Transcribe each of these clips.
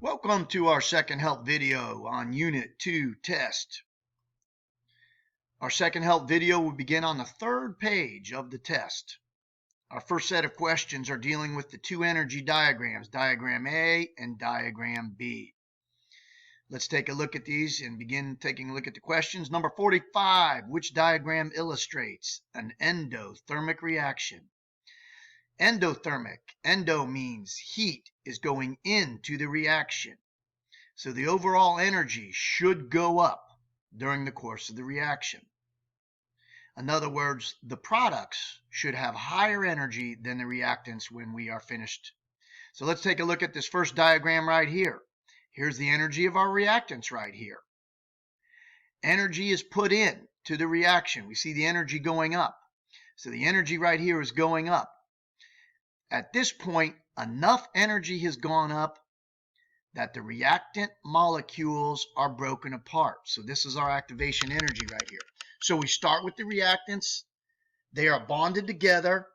Welcome to our second help video on Unit 2 test. Our second help video will begin on the third page of the test. Our first set of questions are dealing with the two energy diagrams, diagram A and diagram B. Let's take a look at these and begin taking a look at the questions. Number 45, which diagram illustrates an endothermic reaction? Endothermic. Endo means heat is going into the reaction. So the overall energy should go up during the course of the reaction. In other words, the products should have higher energy than the reactants when we are finished. So let's take a look at this first diagram right here. Here's the energy of our reactants right here. Energy is put in to the reaction. We see the energy going up. So the energy right here is going up. At this point, enough energy has gone up that the reactant molecules are broken apart. So this is our activation energy right here. So we start with the reactants. They are bonded together.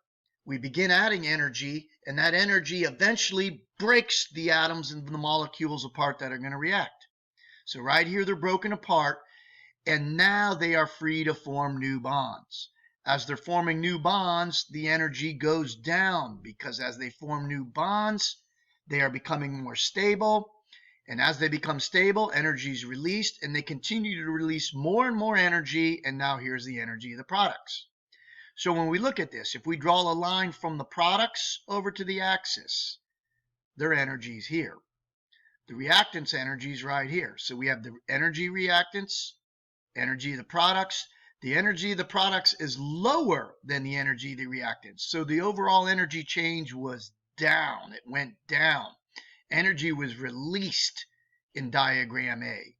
We begin adding energy, and that energy eventually breaks the atoms and the molecules apart that are going to react. So right here, they're broken apart, and now they are free to form new bonds. As they're forming new bonds, the energy goes down because as they form new bonds, they are becoming more stable. And as they become stable, energy is released, and they continue to release more and more energy. And now here's the energy of the products. So when we look at this, if we draw a line from the products over to the axis, their energy is here. The reactants' energy is right here. So we have the energy reactants, energy of the products. The energy of the products is lower than the energy of the reactants. So the overall energy change was down. It went down. Energy was released in diagram A.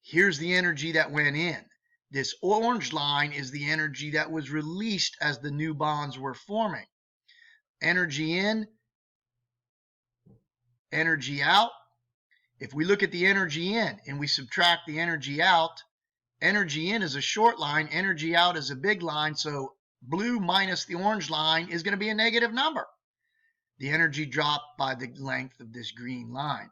Here's the energy that went in. This orange line is the energy that was released as the new bonds were forming. Energy in, energy out. If we look at the energy in and we subtract the energy out, energy in is a short line, energy out is a big line, so blue minus the orange line is going to be a negative number. The energy dropped by the length of this green line.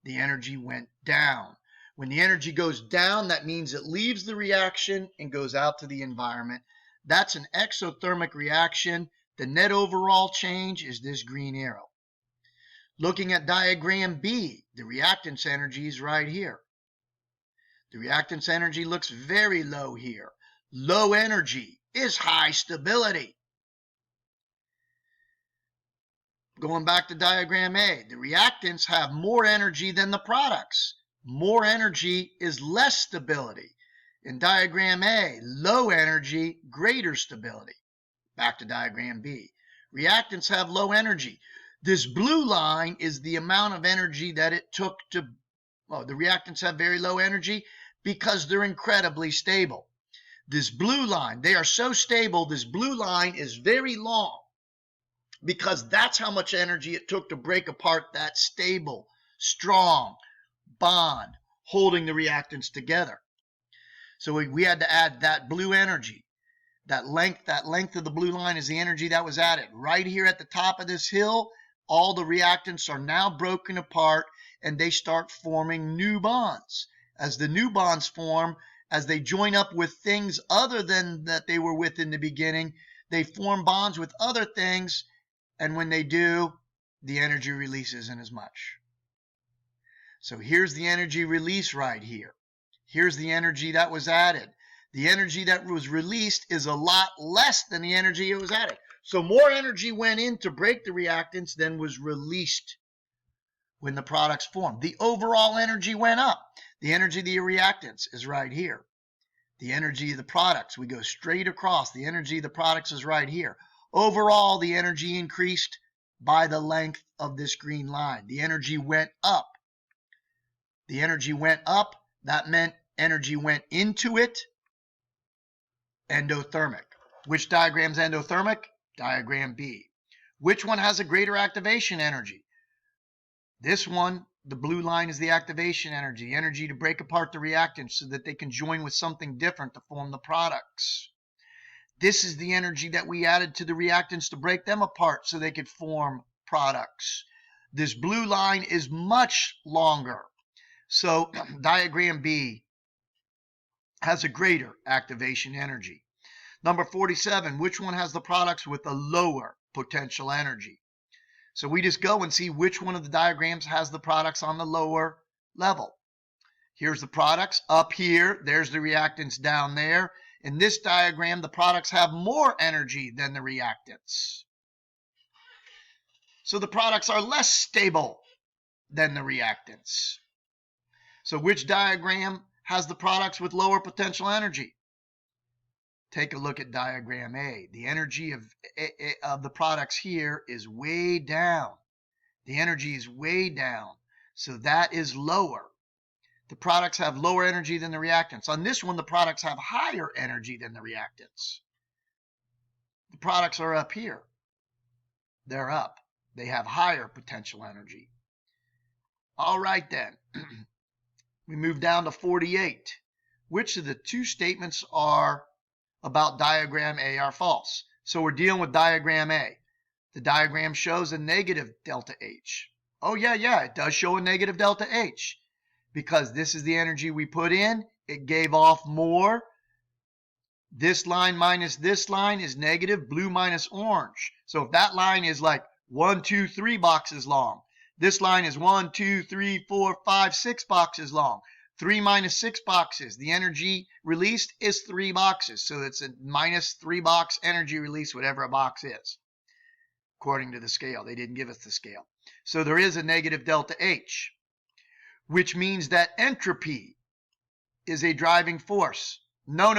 The energy went down. When the energy goes down, that means it leaves the reaction and goes out to the environment. That's an exothermic reaction. The net overall change is this green arrow. Looking at diagram B, the reactant's energy is right here. The reactant's energy looks very low here. Low energy is high stability. Going back to diagram A, the reactants have more energy than the products. More energy is less stability. In diagram A, low energy, greater stability. Back to diagram B. Reactants have low energy. This blue line is the amount of energy that it took to, the reactants have very low energy because they're incredibly stable. This blue line, they are so stable, this blue line is very long because that's how much energy it took to break apart that stable, strong bond holding the reactants together. So we had to add that blue energy. That length of the blue line is the energy that was added. Right here at the top of this hill, all the reactants are now broken apart and they start forming new bonds. As the new bonds form, as they join up with things other than that they were with in the beginning, they form bonds with other things, and when they do, the energy release isn't as much. So here's the energy release right here. Here's the energy that was added. The energy that was released is a lot less than the energy that was added. So more energy went in to break the reactants than was released when the products formed. The overall energy went up. The energy of the reactants is right here. The energy of the products, we go straight across. The energy of the products is right here. Overall, the energy increased by the length of this green line. The energy went up. The energy went up. That meant energy went into it. Endothermic. Which diagram's endothermic? Diagram B. Which one has a greater activation energy? This one, the blue line, is the activation energy. Energy to break apart the reactants so that they can join with something different to form the products. This is the energy that we added to the reactants to break them apart so they could form products. This blue line is much longer. So diagram B has a greater activation energy. Number 47, which one has the products with a lower potential energy? So we just go and see which one of the diagrams has the products on the lower level. Here's the products up here. There's the reactants down there. In this diagram, the products have more energy than the reactants. So the products are less stable than the reactants. So which diagram has the products with lower potential energy? Take a look at diagram A. The energy of the products here is way down. The energy is way down. So that is lower. The products have lower energy than the reactants. On this one, the products have higher energy than the reactants. The products are up here. They're up. They have higher potential energy. All right then. We move down to 48. Which of the two statements are about diagram A are false? So we're dealing with diagram A. The diagram shows a negative delta H. Oh yeah, it does show a negative delta H. Because this is the energy we put in, it gave off more. This line minus this line is negative, blue minus orange. So if that line is like 1, 2, 3 boxes long, this line is 1, 2, 3, 4, 5, 6 boxes long. 3 minus 6 boxes. The energy released is 3 boxes. So it's a minus 3 box energy release, whatever a box is, according to the scale. They didn't give us the scale. So there is a negative delta H, which means that entropy is a driving force. No.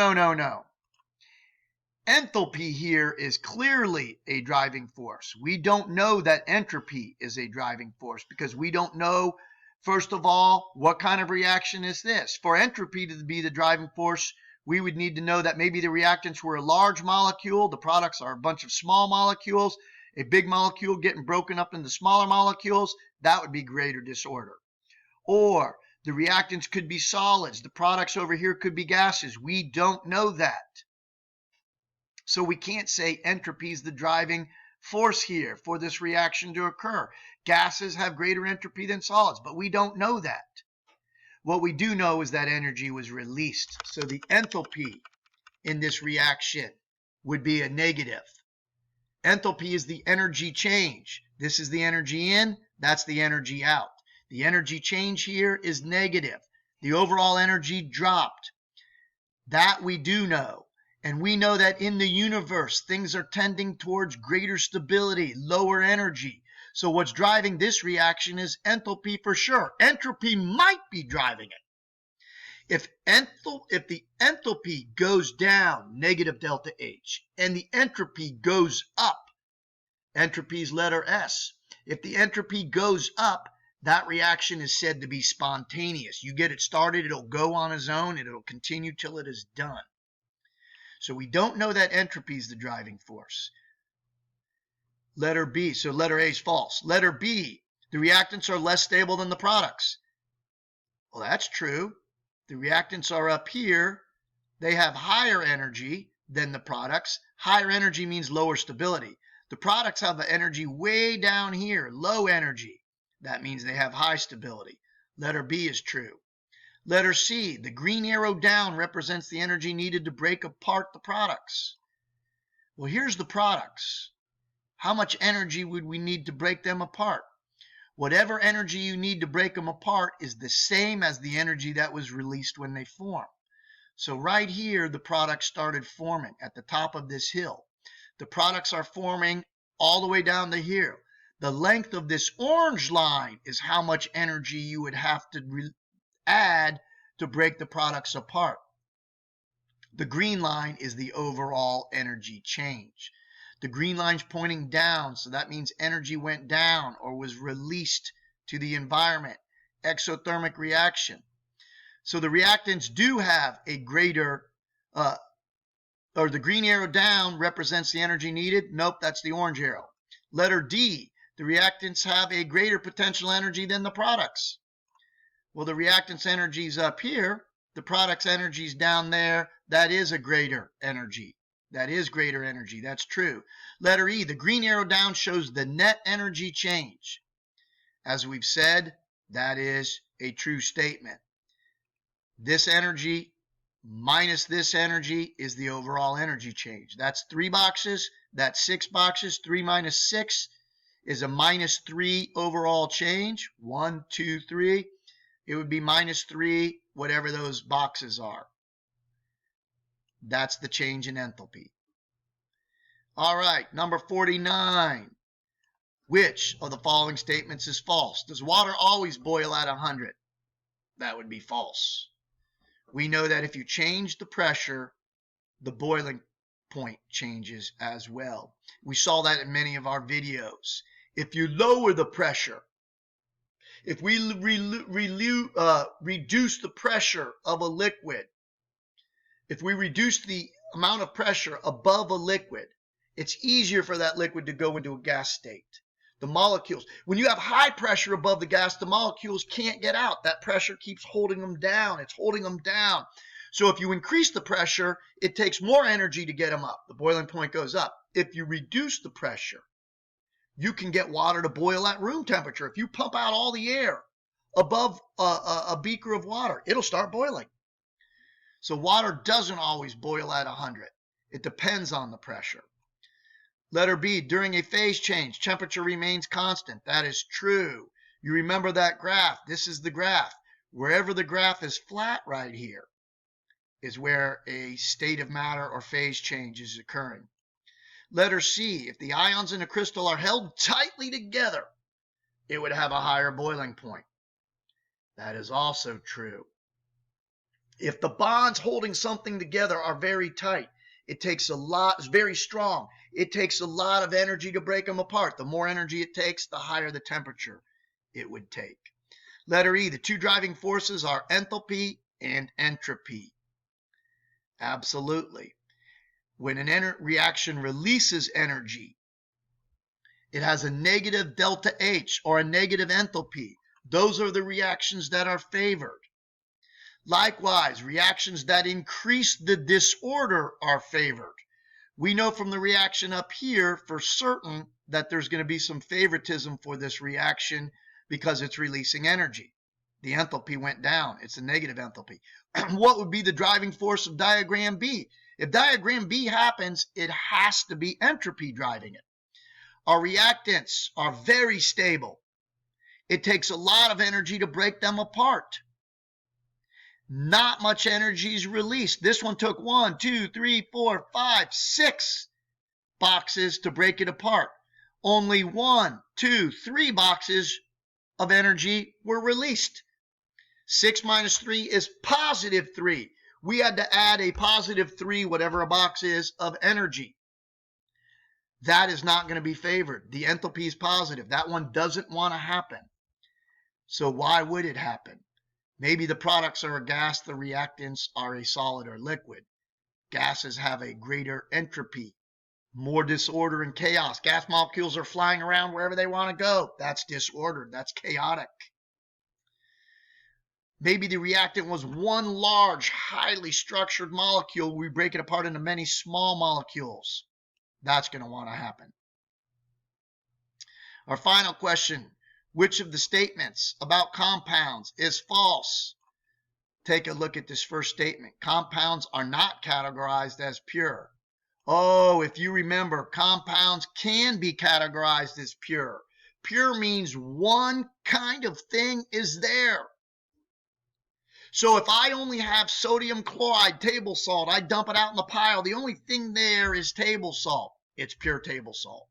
Enthalpy here is clearly a driving force. We don't know that entropy is a driving force because we don't know, first of all, what kind of reaction is this? For entropy to be the driving force, we would need to know that maybe the reactants were a large molecule, the products are a bunch of small molecules, a big molecule getting broken up into smaller molecules. That would be greater disorder. Or the reactants could be solids. The products over here could be gases. We don't know that. So we can't say entropy is the driving force here for this reaction to occur. Gases have greater entropy than solids, but we don't know that. What we do know is that energy was released. So the enthalpy in this reaction would be a negative. Enthalpy is the energy change. This is the energy in, that's the energy out. The energy change here is negative. The overall energy dropped. That we do know. And we know that in the universe, things are tending towards greater stability, lower energy. So what's driving this reaction is enthalpy for sure. Entropy might be driving it. If the enthalpy goes down, negative delta H, and the entropy goes up, entropy is letter S. If the entropy goes up, that reaction is said to be spontaneous. You get it started, it'll go on its own, and it'll continue till it is done. So we don't know that entropy is the driving force. Letter B, so letter A is false. Letter B, the reactants are less stable than the products. Well, that's true. The reactants are up here. They have higher energy than the products. Higher energy means lower stability. The products have the energy way down here, low energy. That means they have high stability. Letter B is true. Letter C, the green arrow down represents the energy needed to break apart the products. Well, here's the products. How much energy would we need to break them apart? Whatever energy you need to break them apart is the same as the energy that was released when they formed. So right here, the products started forming at the top of this hill. The products are forming all the way down to here. The length of this orange line is how much energy you would have to add to break the products apart. The green line is the overall energy change. The green line's pointing down, so that means energy went down or was released to the environment. Exothermic reaction. So the reactants do have a greater, or the green arrow down represents the energy needed. Nope, that's the orange arrow. Letter D, the reactants have a greater potential energy than the products. Well, the reactants' energy is up here. The products' energy is down there. That is a greater energy. That is greater energy. That's true. Letter E, the green arrow down shows the net energy change. As we've said, that is a true statement. This energy minus this energy is the overall energy change. That's 3 boxes. That's 6 boxes. 3 minus 6 is a minus 3 overall change. 1, 2, 3. It would be minus 3, whatever those boxes are. That's the change in enthalpy. All right, number 49. Which of the following statements is false? Does water always boil at 100? That would be false. We know that if you change the pressure, the boiling point changes as well. We saw that in many of our videos. If you lower the pressure, if we reduce the pressure of a liquid, if we reduce the amount of pressure above a liquid, it's easier for that liquid to go into a gas state. The molecules, when you have high pressure above the gas, the molecules can't get out. That pressure keeps holding them down. It's holding them down. So if you increase the pressure, it takes more energy to get them up. The boiling point goes up. If you reduce the pressure, you can get water to boil at room temperature. If you pump out all the air above a beaker of water, it'll start boiling. So water doesn't always boil at 100. It depends on the pressure. Letter B, during a phase change, temperature remains constant. That is true. You remember that graph. This is the graph. Wherever the graph is flat right here is where a state of matter or phase change is occurring. Letter C, if the ions in a crystal are held tightly together, it would have a higher boiling point. That is also true. If the bonds holding something together are very tight, it takes a lot, it's very strong. It takes a lot of energy to break them apart. The more energy it takes, the higher the temperature it would take. Letter E, the two driving forces are enthalpy and entropy. Absolutely. When an reaction releases energy, it has a negative delta H or a negative enthalpy. Those are the reactions that are favored. Likewise, reactions that increase the disorder are favored. We know from the reaction up here for certain that there's going to be some favoritism for this reaction because it's releasing energy. The enthalpy went down. It's a negative enthalpy. What would be the driving force of diagram B? If diagram B happens, it has to be entropy driving it. Our reactants are very stable. It takes a lot of energy to break them apart. Not much energy is released. This one took 1, 2, 3, 4, 5, 6 boxes to break it apart. Only 1, 2, 3 boxes of energy were released. 6 minus 3 is positive 3. We had to add a positive 3, whatever a box is, of energy. That is not going to be favored. The enthalpy is positive. That one doesn't want to happen. So why would it happen? Maybe the products are a gas, the reactants are a solid or liquid. Gases have a greater entropy, more disorder and chaos. Gas molecules are flying around wherever they want to go. That's disordered. That's chaotic. Maybe the reactant was one large, highly structured molecule. We break it apart into many small molecules. That's going to want to happen. Our final question. Which of the statements about compounds is false? Take a look at this first statement. Compounds are not categorized as pure. Oh, if you remember, compounds can be categorized as pure. Pure means one kind of thing is there. So if I only have sodium chloride, table salt, I dump it out in the pile. The only thing there is table salt. It's pure table salt.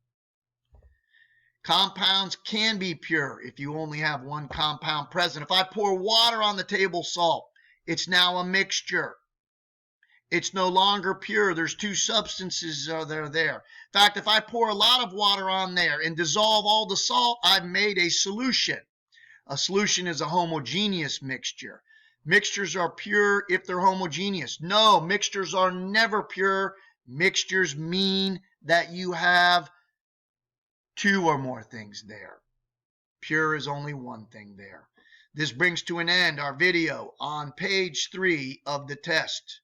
Compounds can be pure if you only have one compound present. If I pour water on the table salt, it's now a mixture. It's no longer pure. There's two substances that are there. In fact, if I pour a lot of water on there and dissolve all the salt, I've made a solution. A solution is a homogeneous mixture. Mixtures are pure if they're homogeneous. No, mixtures are never pure. Mixtures mean that you have two or more things there. Pure is only one thing there. This brings to an end our video on page 3 of the test.